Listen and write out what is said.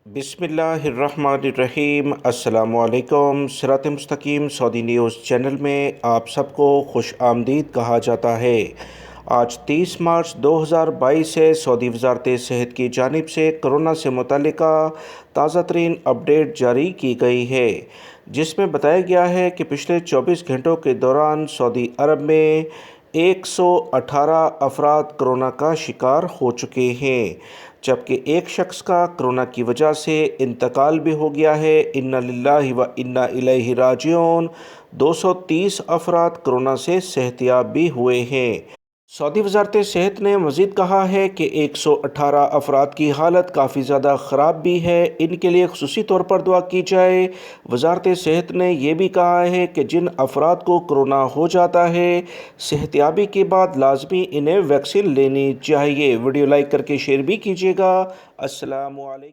बिस्मिल्लाहिर्रहमानिर्रहीम। अस्सलामु अलैकुम। सिरात मुस्तकीम सऊदी न्यूज़ चैनल में आप सबको खुश आमदीद कहा जाता है। आज 30 मार्च 2022 से सऊदी वज़ारत सेहत की जानिब से कोरोना से मुतल्लिका ताज़ा तरीन अपडेट जारी की गई है, जिसमें बताया गया है कि पिछले 24 घंटों के दौरान सऊदी अरब में 118 अफराद कोरोना का शिकार हो चुके हैं, जबकि एक शख्स का कोरोना की वजह से इंतकाल भी हो गया है। इन्ना लिल्लाहि व इन्ना इलैहि राजिऊन। 230 अफराद कोरोना से सेहतयाब भी हुए हैं। सऊदी वज़ारत सेहत ने मज़ीद कहा है कि 118 अफराद की हालत काफ़ी ज़्यादा ख़राब भी है, इनके लिए ख़ुसूसी तौर पर दुआ की जाए। वज़ारत सेहत ने यह भी कहा है कि जिन अफराद को कोरोना हो जाता है, सेहतयाबी के बाद लाजमी इन्हें वैक्सीन लेनी चाहिए। वीडियो लाइक करके शेयर भी कीजिएगा। अस्सलामु अलैकुम।